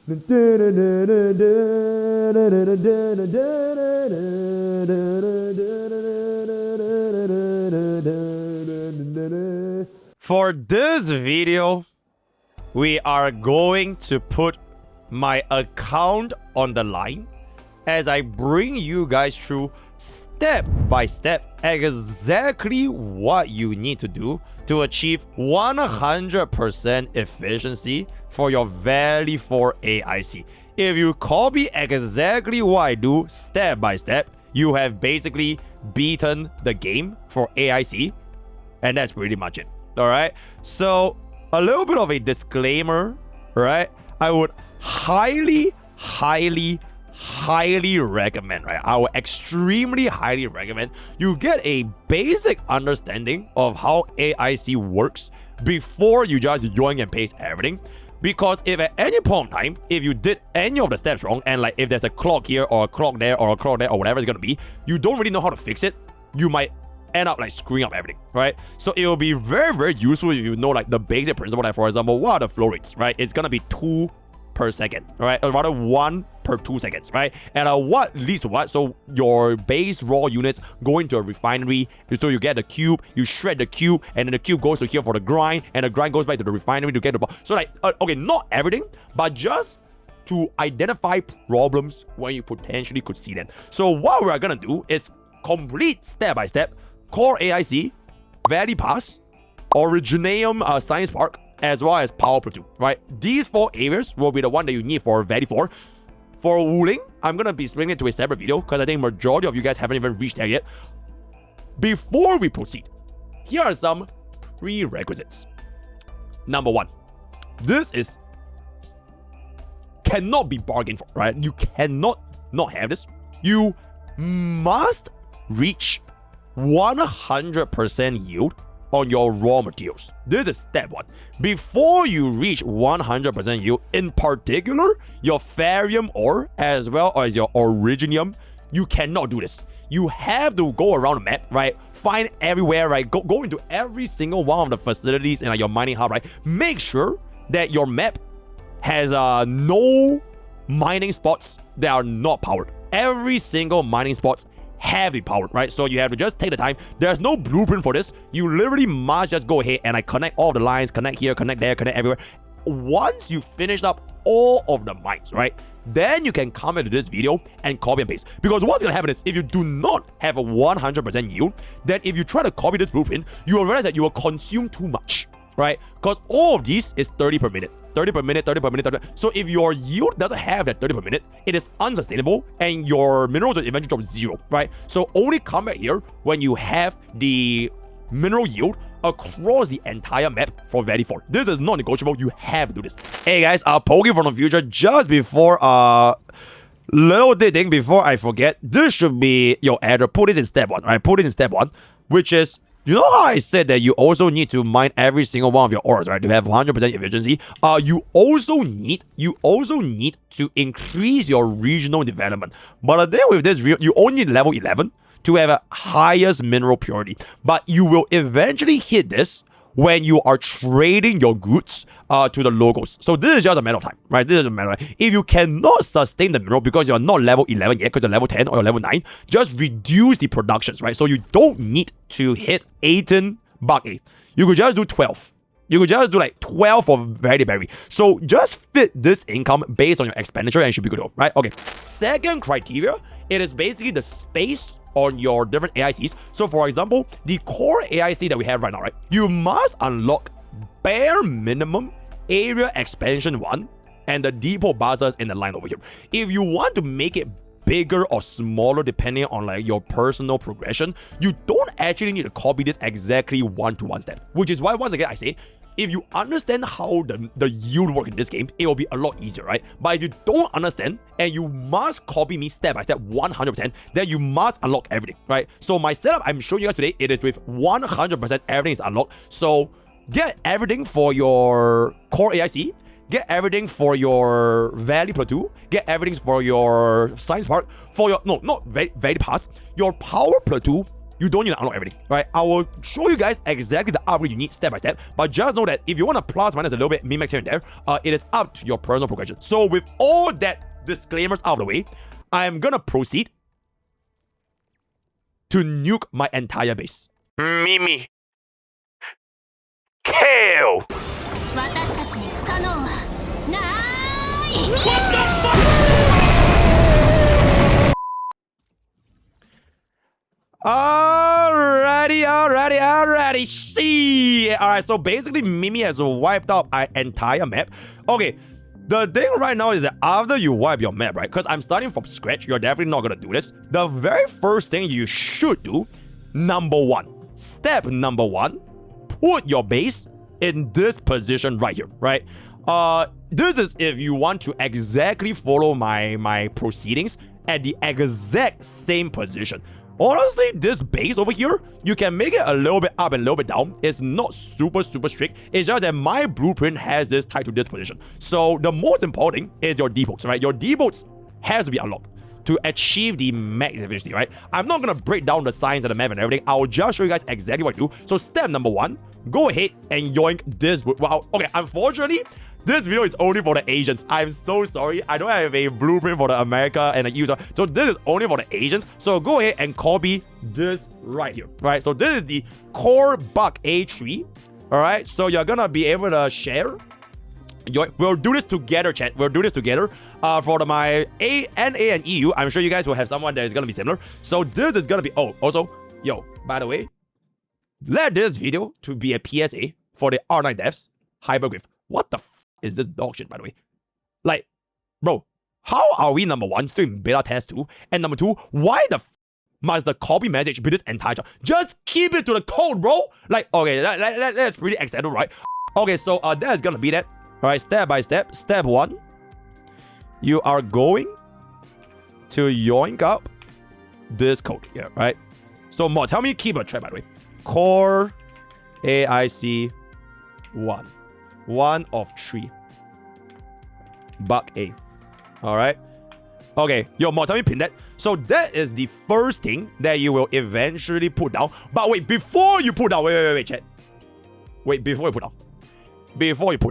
For this video, we are going to put my account on the line as I bring you guys through step by step exactly what you need to do to achieve 100% efficiency for your Valley 4 AIC. If you copy exactly what I do step by step, you have basically beaten the game for AIC, and that's pretty much it. Alright, so a little bit of a disclaimer, right? I would highly recommend, right? I would extremely highly recommend you get a basic understanding of how AIC works before you just yoink and paste everything. Because if at any point in time, if you did any of the steps wrong, and like if there's a clock here or a clock there or a clock there or whatever it's gonna be, you don't really know how to fix it, you might end up like screwing up everything, right? So it will be very useful if you know like the basic principle, like for example, what are the flow rates, right? It's gonna be 2 per second, right? Or rather 1 per 2 seconds, right? And what leads to what? So your base raw units go into a refinery, so you get the cube, you shred the cube, and then the cube goes to here for the grind, and the grind goes back to the refinery to get the so like okay, not everything, but just to identify problems when you potentially could see them. So what we're gonna do is complete step by step Core AIC, Valley Pass, Originarium Science Park, as well as Power PLATEAU, right? These 4 areas will be the one that you need for Valley 4. For Wuling, I'm gonna be splitting it to a separate video because I think majority of you guys haven't even reached there yet. Before we proceed, here are some prerequisites. Number 1, this is cannot be bargained for, right? You cannot not have this. You must reach 100% yield on your raw materials. This is step 1. Before you reach 100% yield, in particular, your ferrium ore as well as your originium, you cannot do this. You have to go around the map, right? Find everywhere, right? Go into every single one of the facilities in your mining hub, right? Make sure that your map has no mining spots that are not powered. Every single mining spots heavy powered, right? So you have to just take the time. There's no blueprint for this. You literally must just go ahead and like connect all the lines, connect here, connect there, connect everywhere. Once you finished up all of the mines, right, then you can come into this video and copy and paste. Because what's gonna happen is if you do not have a 100% yield, then if you try to copy this blueprint, you will realize that you will consume too much, right? Because all of these is 30 per minute, 30 per minute, 30 per minute, 30. So if your yield doesn't have that 30 per minute, it is unsustainable and your minerals will eventually drop 0, right? So only come back here when you have the mineral yield across the entire map for Valley 4. This is non-negotiable. You have to do this. Hey guys, Poke from the future, just before little thing before I forget, this should be your error. Put this in step 1, right? Put this in step 1, which is, you know how I said that you also need to mine every single one of your ores, right? To have 100% efficiency. You also need to increase your regional development. But then with this, you only need level 11 to have a highest mineral purity. But you will eventually hit this when you are trading your goods to the locals. So this is just a matter of time, right? This is a matter of time. If you cannot sustain the mineral because you're not level 11 yet, because you're level 10 or you're level 9, just reduce the productions, right? So you don't need to hit 18 BUCKA. You could just do 12. You could just do like 12 for very berry. So just fit this income based on your expenditure and it should be good, right? Okay. Second criteria, it is basically the space on your different AICs. So for example, the core AIC that we have right now, right? You must unlock bare minimum area expansion 1 and the depot bazaars in the line over here. If you want to make it bigger or smaller depending on like your personal progression, you don't actually need to copy this exactly 1-to-1 step. Which is why once again I say, if you understand how the yield work in this game, it will be a lot easier, right? But if you don't understand and you must copy me step by step 100%, then you must unlock everything, right? So my setup I'm showing you guys today, it is with 100% everything is unlocked. So get everything for your core AIC, get everything for your Valley PLATEAU, get everything for your Science Park, for your, no, not Valley Pass, your Power PLATEAU, you don't need to unlock everything, right? I will show you guys exactly the upgrade you need step by step, but just know that if you want to plus minus a little bit, min-max here and there, it is up to your personal progression. So with all that disclaimers out of the way, I'm gonna proceed to nuke my entire base. Mimi. Kill! Alrighty. See. Alright, so basically Mimi has wiped out our entire map. Okay, the thing right now is that after you wipe your map, right? Because I'm starting from scratch, you're definitely not gonna do this. The very first thing you should do, step number one, put your base in this position right here, right? This is if you want to exactly follow my proceedings at the exact same position. Honestly, this base over here, you can make it a little bit up and a little bit down. It's not super strict. It's just that my blueprint has this tied to this position. So the most important thing is your depots, right? Your depots has to be unlocked to achieve the max efficiency, right? I'm not gonna break down the science of the map and everything. I'll just show you guys exactly what to do. So step number one, go ahead and yoink this. Wow, okay, unfortunately, this video is only for the Asians. I'm so sorry. I don't have a blueprint for the America and the user. So this is only for the Asians. So go ahead and copy this right here, right? So this is the core BUCKA tree, all right? So you're gonna be able to share. We'll do this together, chat. We'll do this together. For my NA and EU, I'm sure you guys will have someone that is gonna be similar. So this is gonna be, oh, also, yo, by the way, let this video to be a PSA for the Arknight devs. Hypergriff. What the is this dog shit, by the way? Like, bro, how are we number one still in beta test 2? And number 2, why the must the copy message be this entire job? Just keep it to the code, bro. Like, okay, that's pretty acceptable, right? Okay, so that's gonna be that. All right, step by step. Step 1, you are going to yoink up this code here, right? So mods, help me keep a track, by the way. Core AIC 1 of 3. BUCKA. Alright. Okay. Yo, mods, help me pin that. So that is the first thing that you will eventually put down. But wait, before you put down, wait, chat. Wait, before you put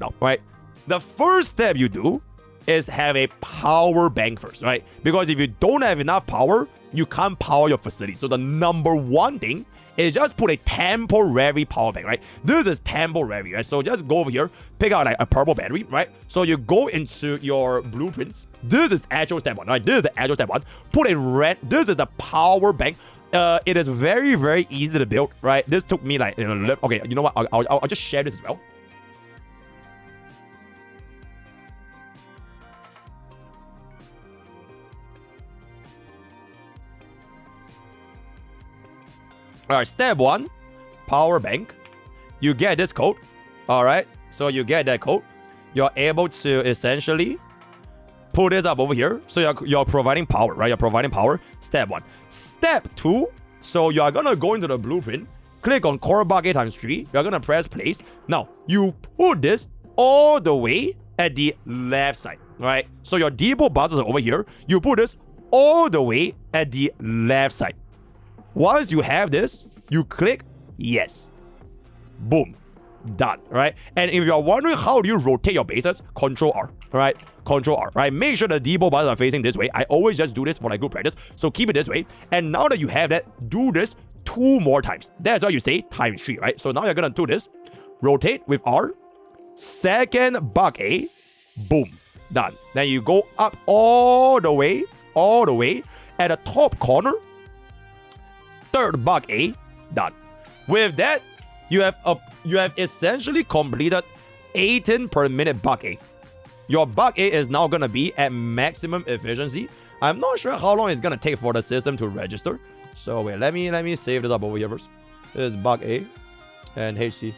down, right? The first step you do is have a power bank first, right? Because if you don't have enough power, you can't power your facility. So the number one thing is just put a temporary power bank, right? This is temporary, right? So just go over here, pick out like a purple battery, right? So you go into your blueprints. This is actual step 1, right? This is the actual step 1. Put a red. This is the power bank. It is very easy to build, right? This took me like, okay, you know what? I'll just share this as well. All right, step 1, power bank. You get this code. All right, so you get that code. You're able to essentially put this up over here. So you're providing power, right? You're providing power. Step 1. Step 2. So you're gonna go into the blueprint. Click on core BUCKA times 3. You're gonna press place. Now you put this all the way at the left side, right? So your depot buses are over here. You put this all the way at the left side. Once you have this, you click yes. Boom. Done, right? And if you're wondering how do you rotate your bases, Control R, right? Control R, right? Make sure the depot buses are facing this way. I always just do this for like group practice. So keep it this way. And now that you have that, do this 2 more times. That's why you say times 3, right? So now you're gonna do this. Rotate with R. Second BUCKA. Boom. Done. Then you go up all the way. At the top corner. Third BUCKA. Done. With that, you have essentially completed 18 per minute BUCKA. Your BUCKA is now gonna be at maximum efficiency. I'm not sure how long it's gonna take for the system to register. So wait, let me save this up over here first. This is BUCKA and HC.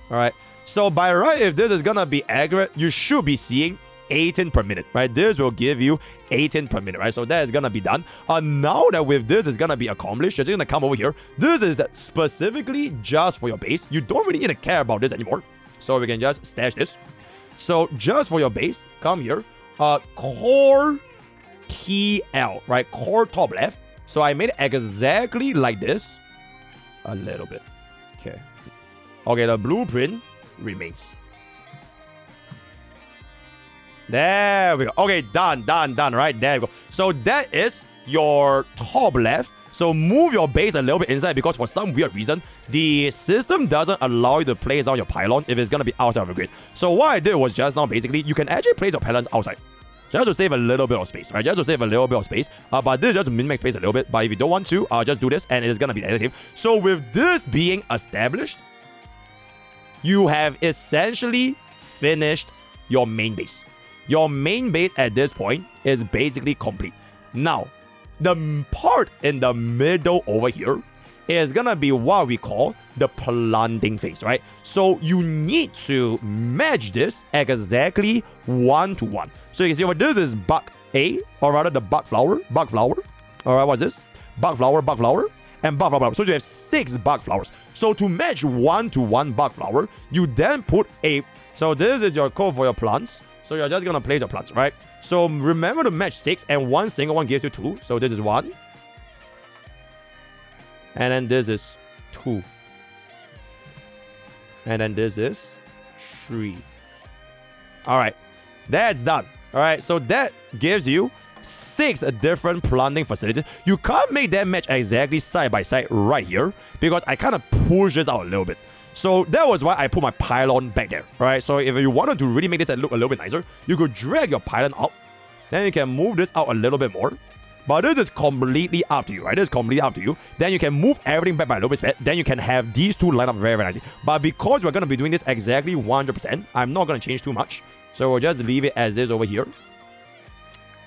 All right. So by right, if this is gonna be accurate, you should be seeing 18 per minute, right? This will give you 18 per minute, right? So that is gonna be done. Now that with this is gonna be accomplished, you're just gonna come over here. This is specifically just for your base. You don't really need to care about this anymore. So we can just stash this. So just for your base, come here. Core TL, right? Core top left. So I made it exactly like this. a little bit. Okay. Okay, the blueprint remains. There we go. Okay, done, right? There we go. So that is your top left. So move your base a little bit inside because for some weird reason, the system doesn't allow you to place down your pylon if it's going to be outside of the grid. So what I did was just now, basically, you can actually place your pylons outside. Just to save a little bit of space, right? Just to save a little bit of space. But this is just to min-max space a little bit. But if you don't want to, just do this and it's going to be the same. So with this being established, you have essentially finished your main base. Your main base at this point is basically complete. Now, the part in the middle over here is gonna be what we call the planting phase, right? So you need to match this exactly 1-to-1. So you can see over this is BUCKA, or rather the bug flower. All right, what's this? Bug flower, and bug flower. So you have 6 bug flowers. So to match 1-to-1 bug flower, you then put a. So this is your code for your plants. So you're just gonna place your plants, right? So remember to match 6, and one single one gives you 2. So this is 1. And then this is 2. And then this is 3. Alright. That's done. Alright, so that gives you 6 different planting facilities. You can't make that match exactly side by side right here because I kind of push this out a little bit. So that was why I put my pylon back there, right? So if you wanted to really make this look a little bit nicer, you could drag your pylon out. Then you can move this out a little bit more. But this is completely up to you, right? This is completely up to you. Then you can move everything back by a little bit. Then you can have these two line up very, very nicely. But because we're going to be doing this exactly 100%, I'm not going to change too much. So we'll just leave it as this over here.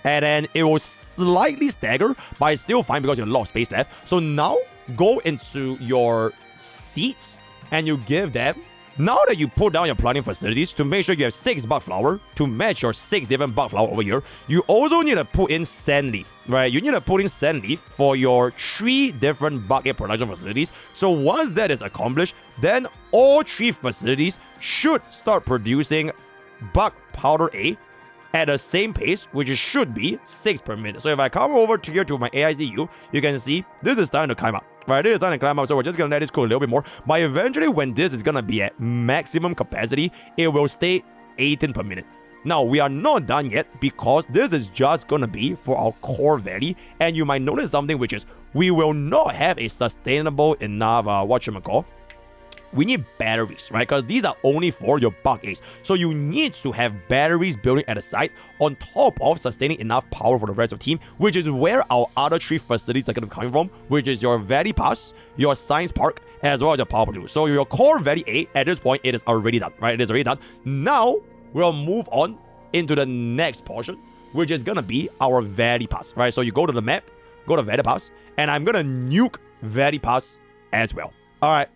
And then it will slightly stagger, but it's still fine because you have a lot of space left. So now go into your seats. And you give them, now that you put down your planting facilities to make sure you have 6 bug flower to match your 6 different bug flower over here, you also need to put in sand leaf, right? You need to put in sand leaf for your 3 different bucket production facilities. So once that is accomplished, then all 3 facilities should start producing bug powder A at the same pace, which should be 6 per minute. So if I come over to here to my AICU, you can see this is starting to climb up. Right, this is starting to climb up, so we're just going to let this cool a little bit more. But eventually, when this is going to be at maximum capacity, it will stay 18 per minute. Now, we are not done yet because this is just going to be for our core valley. And you might notice something, which is we will not have a sustainable enough, we need batteries, right? Because these are only for your bug A's. So you need to have batteries building at the site on top of sustaining enough power for the rest of the team, which is where our other 3 facilities are going to be coming from, which is your Valley Pass, your Science Park, as well as your Power PLATEAU. So your core Valley A, at this point, it is already done, right? It is already done. Now, we'll move on into the next portion, which is going to be our Valley Pass, right? So you go to the map, go to Valley Pass, and I'm going to nuke Valley Pass as well. All right.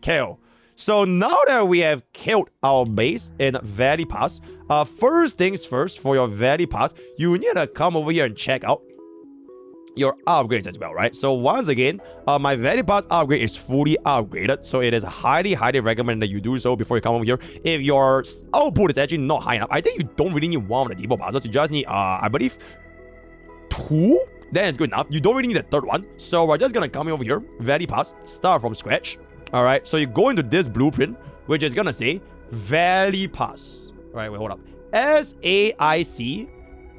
Kill. So now that we have killed our base in Valley Pass, first things first, for your Valley Pass, you need to come over here and check out your upgrades as well, right? So once again, my Valley Pass upgrade is fully upgraded, so it is highly recommended that you do so before you come over here. If your output is actually not high enough, I think you don't really need 1 of the depot passes. You just need, I believe, 2. Then it's good enough. You don't really need a 3rd one. So we're just gonna come over here, Valley Pass, start from scratch. All right, so you go into this blueprint, which is gonna say Valley Pass. All right, wait, hold up. SAIC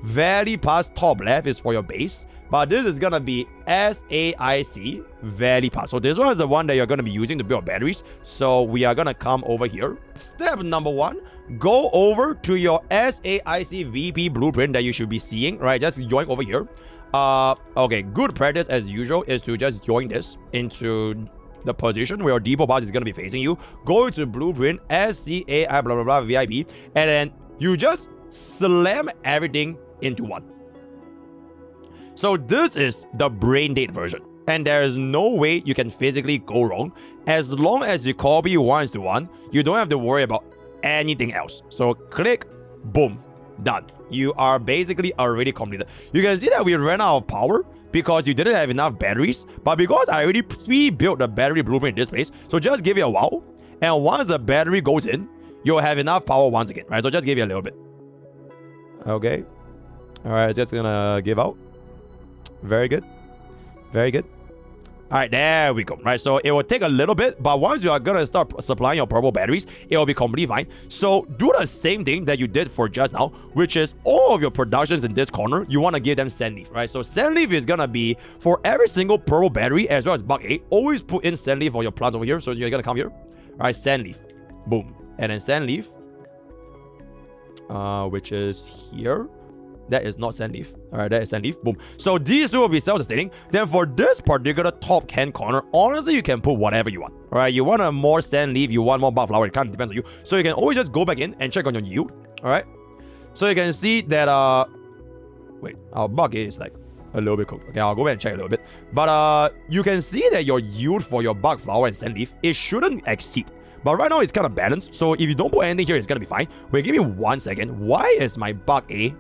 Valley Pass top left is for your base, but this is gonna be SAIC Valley Pass. So this one is the one that you're gonna be using to build batteries. So we are gonna come over here. Step number 1, go over to your SAIC VP blueprint that you should be seeing. Right, just join over here. Okay, good practice as usual is to just join this into the position where your depot pass is going to be facing you. Go to blueprint SCAI blah blah blah VIP, and then you just slam everything into 1. So this is the brain dead version, and there is no way you can physically go wrong. As long as you copy 1:1, you don't have to worry about anything else. So click, boom, done. You are basically already completed. You can see that we ran out of power because you didn't have enough batteries, but because I already pre-built the battery blueprint in this place, so just give it a while, and once the battery goes in, you'll have enough power once again, right? So just give it a little bit. Okay. All right, just gonna give out. Very good. Very good. All right, there we go. Right, so it will take a little bit, but once you are gonna start supplying your purple batteries, it will be completely fine. So do the same thing that you did for just now, which is all of your productions in this corner, you want to give them sand leaf, right? So sand leaf is gonna be for every single purple battery as well as bug A. Always put in sand leaf for your plants over here. So you're gonna come here, all right? Sand leaf, boom, and then sand leaf, which is here. That is not sand leaf. All right, that is sand leaf. Boom. So these two will be self-sustaining. Then for this particular top hand corner, honestly, you can put whatever you want. All right, you want a more sand leaf, you want more bug flower. It kind of depends on you. So you can always just go back in and check on your yield. All right. So you can see that wait, our bug is like a little bit cooked. Okay, I'll go back and check a little bit. But you can see that your yield for your bug flower and sand leaf, it shouldn't exceed. But right now it's kind of balanced. So if you don't put anything here, it's gonna be fine. Wait, give me 1 second. Why is my bug A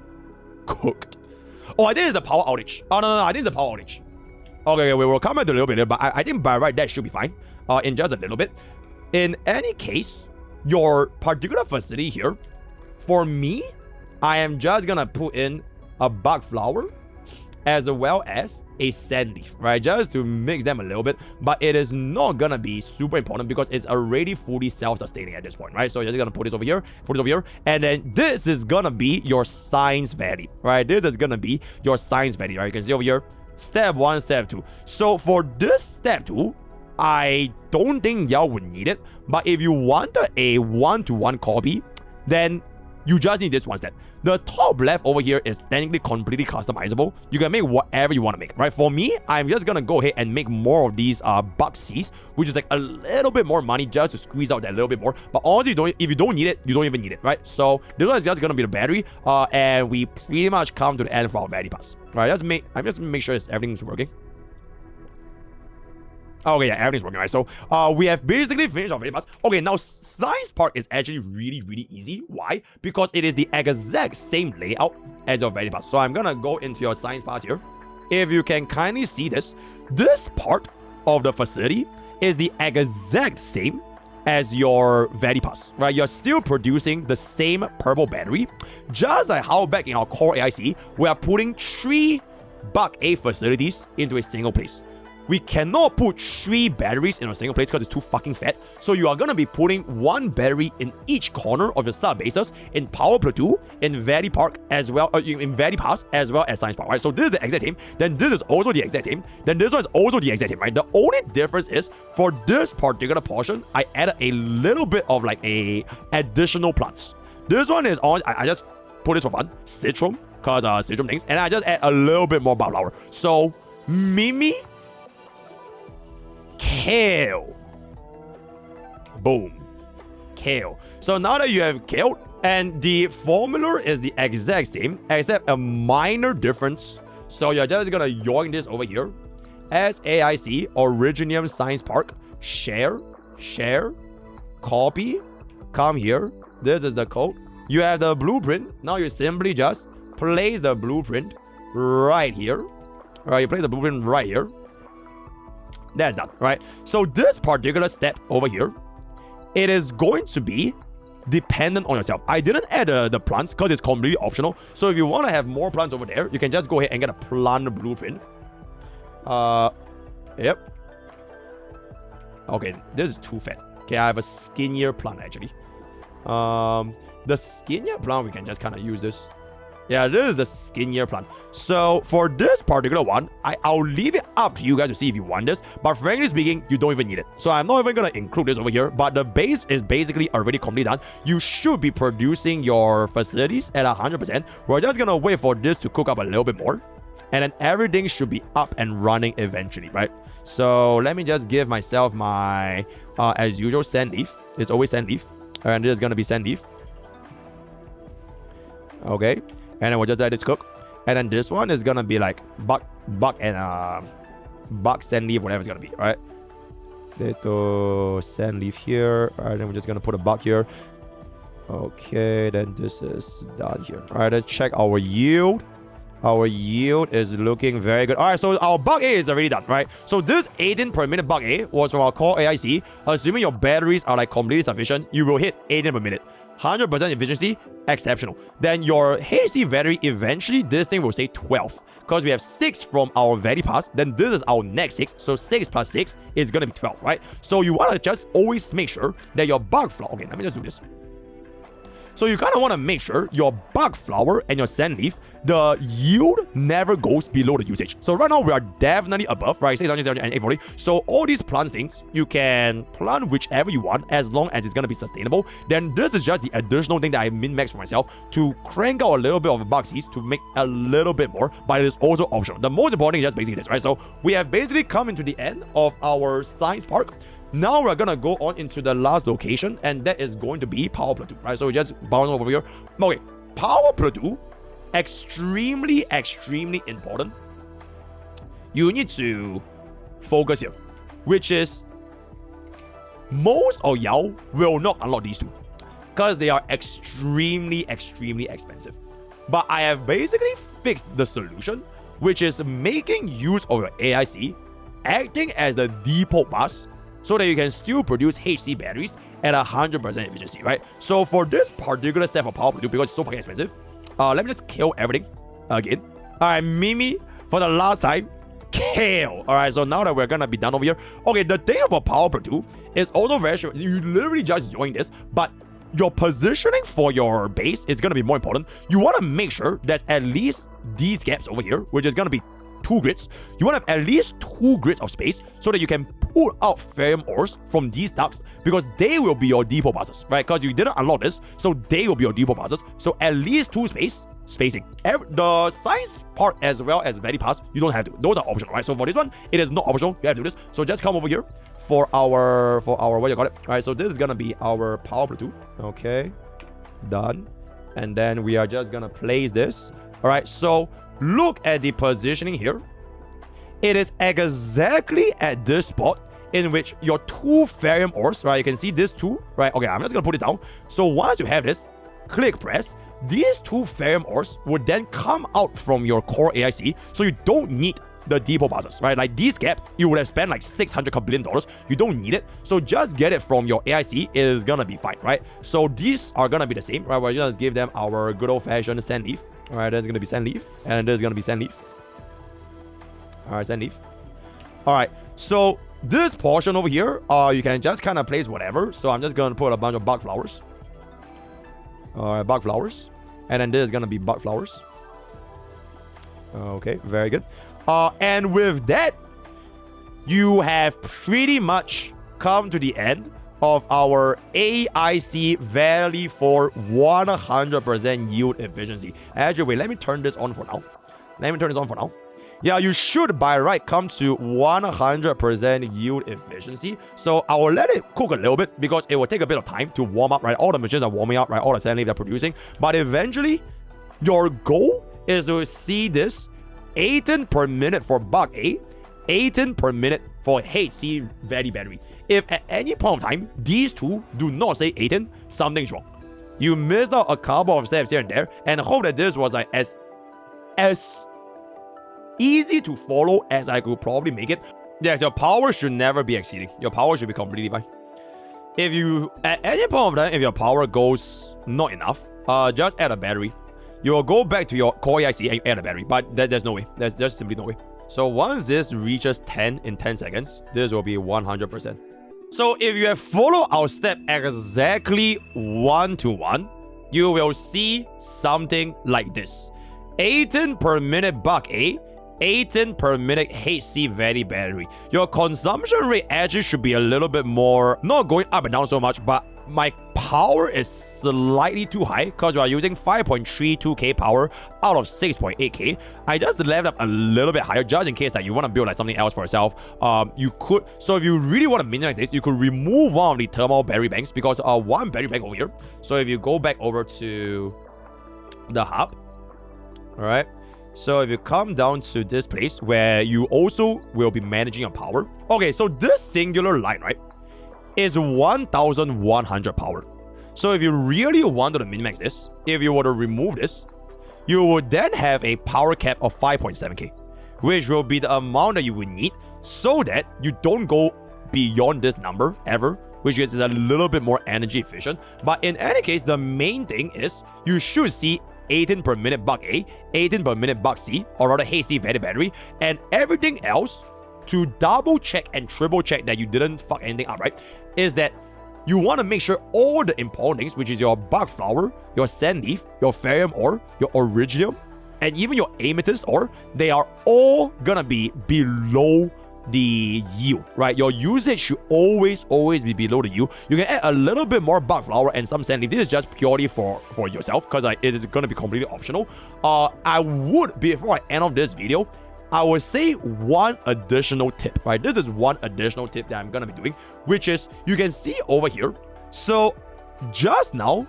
cooked? Oh, I think it's a power outage. Oh, no, I think it's a power outage. Okay, we will come back to a little bit later, but I think by right, that should be fine. In just a little bit. In any case, your particular facility here, for me, I am just gonna put in a bug flower as well as a sand leaf, right? Just to mix them a little bit, but it is not gonna be super important because it's already fully self-sustaining at this point, right? So you're just gonna put this over here, and then this is gonna be your science value, right? This is gonna be your science value, right? You can see over here, step 1, step 2. So for this step 2, I don't think y'all would need it, but if you want a 1-to-1 copy, then you just need this one step. The top left over here is technically completely customizable. You can make whatever you want to make, right? For me, I'm just gonna go ahead and make more of these bug Cs, which is like a little bit more money just to squeeze out that little bit more. But honestly, if you don't need it, you don't even need it, right? So this one is just gonna be the battery, and we pretty much come to the end of our value pass, right? I'm just make sure everything's working. Okay, yeah, everything's working, right? So, we have basically finished our value pass. Okay, now science part is actually really easy. Why? Because it is the exact same layout as your value pass. So I'm gonna go into your science pass here. If you can kindly see this part of the facility is the exact same as your value pass, right? You're still producing the same purple battery, just like how back in our core AIC, we are putting 3 bug A facilities into a single place. We cannot put 3 batteries in a single place because it's too fucking fat. So you are going to be putting 1 battery in each corner of the sub bases in Power PLATEAU, in Valley Park as well, in Valley Pass as well as Science Park, right? So this is the exact same. Then this is also the exact same. Then this one is also the exact same, right? The only difference is for this particular portion, I added a little bit of like a additional plants. This one is on. I just put this for fun, Citrum, because Citrum things, and I just add a little bit more bug flower. So Mimi. Kale. Boom. Kale. So now that you have kale, and the formula is the exact same, except a minor difference. So you're just gonna yoink this over here. As AIC, Originium Science Park, share, copy, come here. This is the code. You have the blueprint. Now you simply just place the blueprint right here. All right, you place the blueprint right here. That's done, right? So this particular step over here, it is going to be dependent on yourself. I didn't add the plants because it's completely optional. So if you want to have more plants over there, you can just go ahead and get a plant blueprint. Yep. Okay, this is too fat. Okay, I have a skinnier plant actually. The skinnier plant, we can just kind of use this. Yeah, this is the skinnier plant. So for this particular one, I'll leave it up to you guys to see if you want this. But frankly speaking, you don't even need it. So I'm not even going to include this over here. But the base is basically already completely done. You should be producing your facilities at 100%. We're just going to wait for this to cook up a little bit more. And then everything should be up and running eventually, right? So let me just give myself my, as usual, sand leaf. It's always sand leaf. And this is going to be sand leaf. Okay. And then we'll just let this cook. And then this one is gonna be like buck and buck sand leaf, whatever it's gonna be, right? Potato sand leaf here. Alright, then we're just gonna put a buck here. Okay, then this is done here. Alright, let's check our yield. Our yield is looking very good. Alright, so our bug A is already done, right? So this 18 per minute bug A was from our core AIC. Assuming your batteries are like completely sufficient, you will hit 18 per minute. 100% efficiency, exceptional. Then your HC battery, eventually this thing will say 12. Because we have 6 from our value pass, then this is our next 6. So 6 plus 6 is going to be 12, right? So you want to just always make sure that your bug flower... Okay, let me just do this. So you kind of want to make sure your bug flower and your sand leaf, the yield never goes below the usage. So right now we are definitely above, right? 600, 700, and 840. So all these plant things, you can plant whichever you want as long as it's going to be sustainable. Then this is just the additional thing that I min-max for myself to crank out a little bit of bug seeds to make a little bit more, but it is also optional. The most important thing is just basically this, right? So we have basically come into the end of our science park. Now we're gonna go on into the last location, and that is going to be Power PLATEAU, right? So we just bounce over here. Okay, Power PLATEAU, extremely important. You need to focus here, which is most of y'all will not unlock these two because they are extremely expensive. But I have basically fixed the solution, which is making use of your AIC acting as the default bus, so that you can still produce HC batteries at 100% efficiency, right? So for this particular step of Power PLATEAU, because it's so fucking expensive, let me just kill everything again. All right, Mimi, for the last time, kill. All right, so now that we're gonna be done over here. Okay, the thing about Power PLATEAU is also very sure. You literally just join this, but your positioning for your base is gonna be more important. You wanna make sure there's at least these gaps over here, which is gonna be 2 grids. You want to have at least 2 grids of space so that you can pull out ferrum ores from these ducts, because they will be your depot buses, right? Because you didn't unlock this, so they will be your depot buses. So at least 2 spacing. The science part as well as value pass, you don't have to. Those are optional, right? So for this one, it is not optional. You have to do this. So just come over here for our what you call it. All right, so this is gonna be our Power PLATEAU. Okay, done. And then we are just gonna place this. All right, so look at the positioning here. It is exactly at this spot in which your 2 ferrum ores, right? You can see this 2, right? Okay, I'm just gonna put it down. So once you have this, click press. These 2 ferrum ores would then come out from your core AIC, so you don't need the depot buses, right? Like this gap, you would have spent like $600 billion. You don't need it, so just get it from your AIC. It is gonna be fine, right? So these are gonna be the same, right? We're gonna give them our good old-fashioned sand leaf. All right, that's gonna be sand leaf, and there's gonna be sand leaf. All right, sand leaf. All right, so this portion over here, you can just kind of place whatever. So I'm just gonna put a bunch of bug flowers. All right, bug flowers, and then this is gonna be bug flowers. Okay, very good. And with that, you have pretty much come to the end of our AIC Valley for 100% yield efficiency. Actually, wait, let me turn this on for now. Yeah, you should by right come to 100% yield efficiency. So I will let it cook a little bit because it will take a bit of time to warm up, right? All the machines are warming up, right? All the sand leaves are producing. But eventually, your goal is to see this 18 per minute for BUCKA, 18 per minute for HC Valley battery. If at any point of time, these two do not say 18, something's wrong. You missed out a couple of steps here and there, and hope that this was like as easy to follow as I could probably make it. Yes, your power should never be exceeding. Your power should be completely fine. If you, at any point of time, if your power goes not enough, just add a battery. You will go back to your core AIC and you add a battery, but there's no way. There's just simply no way. So once this reaches 10 in 10 seconds, this will be 100%. So if you have followed our step exactly 1-to-1, you will see something like this. 18 per minute BUCKA, 18 per minute HC Valley battery. Your consumption rate actually should be a little bit more, not going up and down so much, but my power is slightly too high because we are using 5.32k power out of 6.8k. I just left up a little bit higher just in case that you want to build like something else for yourself. You could, so if you really want to minimize this, you could remove one of the thermal battery banks because one battery bank over here. So if you go back over to the hub, all right. So if you come down to this place where you also will be managing your power. Okay, so this singular line, right, is 1100 power. So if you really wanted to min-max this, if you were to remove this, you would then have a power cap of 5.7k, which will be the amount that you would need so that you don't go beyond this number ever which is a little bit more energy efficient. But in any case, the main thing is you should see 18 per minute buck A, 18 per minute buck C, or rather hasty valid battery, and everything else to double check and triple check that you didn't fuck anything up, right? Is that you want to make sure all the important things, which is your buck flower, your sand leaf, your ferrium ore, your originium, and even your amethyst ore, they are all gonna be below the yield, right? Your usage should always be below the yield. You can add a little bit more buck flower and some sand leaf. This is just purely for yourself, because it is going to be completely optional. I would, before I end off this video, I would say one additional tip, right? This is one additional tip that I'm going to be doing, which is you can see over here. So just now,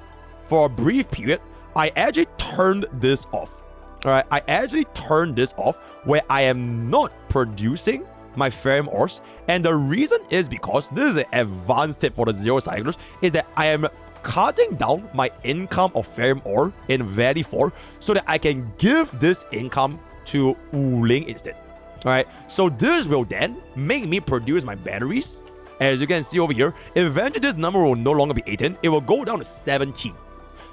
for a brief period, I actually turned this off. All right, I actually turned this off where I am not producing my ferrium ores, and the reason is because this is an advanced tip for the zero cyclers, is that I am cutting down my income of ferrium ore in Valley 4 so that I can give this income to Wuling instead. Alright, so this will then make me produce my batteries. As you can see over here, eventually this number will no longer be 18, it will go down to 17.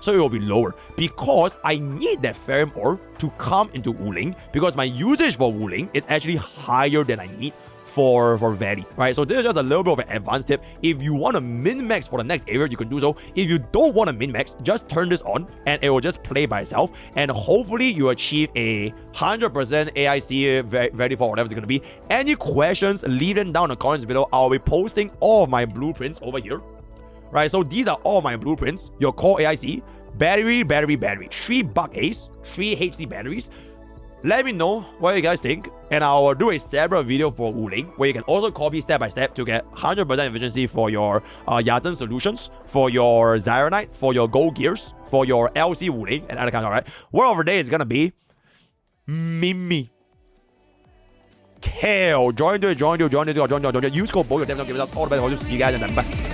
So it will be lower because I need that ferrium ore to come into Wuling, because my usage for Wuling is actually higher than I need for Valley, right? So this is just a little bit of an advanced tip. If you want to min-max for the next area, you can do so. If you don't want to min-max, just turn this on and it will just play by itself, and hopefully you achieve a 100% AIC Valley for whatever it's going to be. Any questions, leave them down in the comments below. I'll be posting all of my blueprints over here. Right, so these are all my blueprints. Your core AIC, battery, 3 buck A's, 3 HD batteries. Let me know what you guys think, and I'll do a separate video for Wuling, where you can also copy step by step to get 100% efficiency for your Yazan solutions, for your Zyronite, for your gold gears, for your LC Wuling, and other kinds. Alright, word of the day is gonna be Mimi. Kale, join. Use code BUCKA, give it up all the best. I'll see you guys, and then bye.